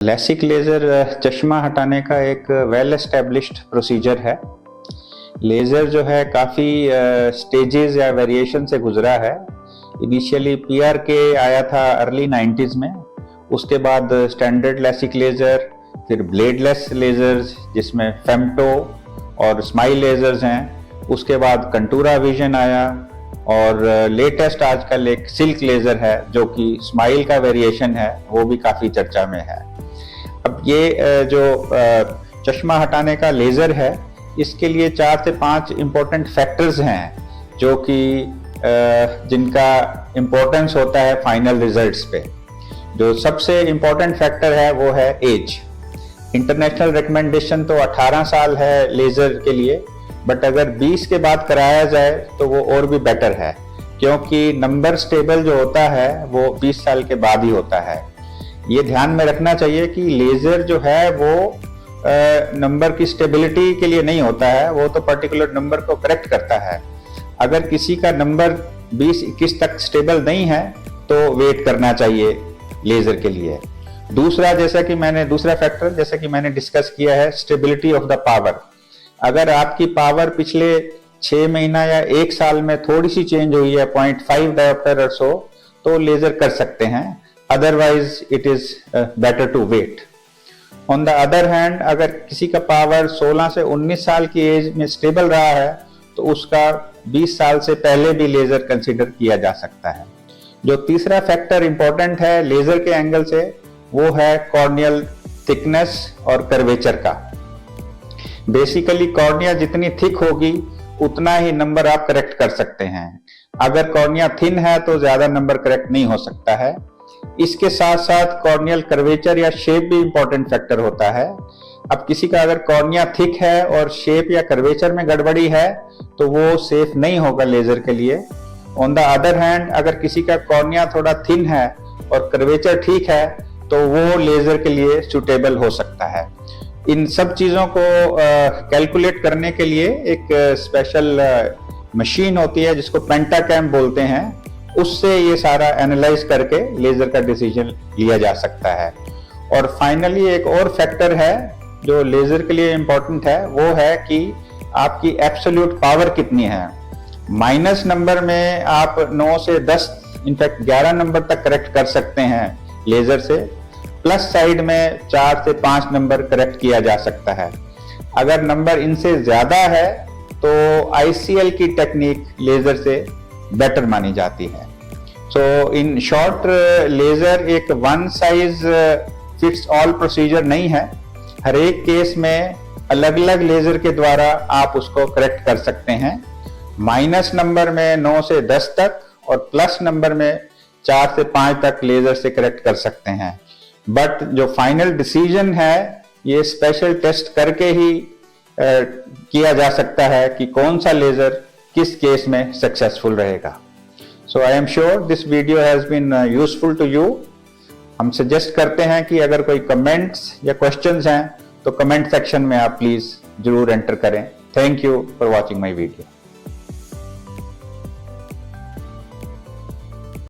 LASIK laser चश्मा हटाने का एक वेल एस्टेब्लिश्ड प्रोसीजर है। लेज़र जो है काफ़ी स्टेजेस या वेरिएशन से गुजरा है। इनिशियली PRK आया था अर्ली 90s में, उसके बाद स्टैंडर्ड लैसिक लेज़र, फिर ब्लेडलेस लेज़र्स जिसमें फेमटो और स्माइल लेज़र्स हैं, उसके बाद कंटूरा विजन आया और लेटेस्ट आजकल एक सिल्क लेज़र है जो कि स्माइल का वेरिएशन है, वो भी काफ़ी चर्चा में है। अब ये जो चश्मा हटाने का लेज़र है, इसके लिए 4 से 5 इम्पोर्टेंट फैक्टर्स हैं जो कि जिनका इम्पोर्टेंस होता है फाइनल रिजल्ट्स पे। जो सबसे इम्पोर्टेंट फैक्टर है वो है एज। इंटरनेशनल रिकमेंडेशन तो 18 साल है लेज़र के लिए, बट अगर 20 के बाद कराया जाए तो वो और भी बेटर है, क्योंकि नंबर स्टेबल जो होता है वो 20 साल के बाद ही होता है। ये ध्यान में रखना चाहिए कि लेज़र जो है वो नंबर की स्टेबिलिटी के लिए नहीं होता है, वो तो पर्टिकुलर नंबर को करेक्ट करता है। अगर किसी का नंबर 20-21 तक स्टेबल नहीं है तो वेट करना चाहिए लेज़र के लिए। दूसरा फैक्टर जैसा कि मैंने डिस्कस किया है, स्टेबिलिटी ऑफ द पावर। अगर आपकी पावर पिछले 6 महीना या 1 साल में थोड़ी सी चेंज हुई है, 0.5 डायोप्टर और सो, तो लेज़र कर सकते हैं, otherwise it is better to wait. On the other hand, अगर किसी का पावर 16 से 19 साल की एज में स्टेबल रहा है तो उसका 20 साल से पहले भी लेज़र कंसीडर किया जा सकता है। जो तीसरा फैक्टर इंपॉर्टेंट है लेज़र के एंगल से, वो है कॉर्नियल थिकनेस और कर्वेचर का। बेसिकली कॉर्निया जितनी थिक होगी उतना ही नंबर आप करेक्ट कर सकते हैं। अगर कॉर्निया थिन है तो ज्यादा नंबर करेक्ट नहीं हो सकता है। इसके साथ साथ कॉर्नियल कर्वेचर या शेप भी इंपॉर्टेंट फैक्टर होता है। अब किसी का अगर कॉर्निया थिक है और शेप या कर्वेचर में गड़बड़ी है तो वो सेफ नहीं होगा लेज़र के लिए। ऑन द अदर हैंड, अगर किसी का कॉर्निया थोड़ा थिन है और कर्वेचर ठीक है तो वो लेज़र के लिए सुटेबल हो सकता है। इन सब चीज़ों को कैलकुलेट करने के लिए एक स्पेशल मशीन होती है जिसको पेंटाकैम बोलते हैं, उससे ये सारा एनालाइज करके लेज़र का डिसीजन लिया जा सकता है। और फाइनली एक और फैक्टर है जो लेज़र के लिए इम्पोर्टेंट है, वो है कि आपकी एब्सोल्यूट पावर कितनी है। माइनस नंबर में आप 9 से 10, इनफैक्ट 11 नंबर तक करेक्ट कर सकते हैं लेज़र से। प्लस साइड में 4 से 5 नंबर करेक्ट किया जा सकता है। अगर नंबर इनसे ज्यादा है तो ICL की टेक्निक लेज़र से बेटर मानी जाती है। सो इन शॉर्ट, लेज़र एक one size fits all procedure नहीं है। हर एक केस में अलग अलग लेज़र के द्वारा आप उसको करेक्ट कर सकते हैं। माइनस नंबर में 9 से 10 तक और प्लस नंबर में 4 से 5 तक लेज़र से करेक्ट कर सकते हैं। बट जो फाइनल डिसीजन है ये स्पेशल टेस्ट करके ही किया जा सकता है कि कौन सा लेज़र किस केस में सक्सेसफुल रहेगा। So I am sure this video has been useful to you. हम सजेस्ट करते हैं कि अगर कोई कमेंट्स या क्वेश्चंस हैं तो कमेंट सेक्शन में आप प्लीज जरूर एंटर करें। Thank you for watching my video.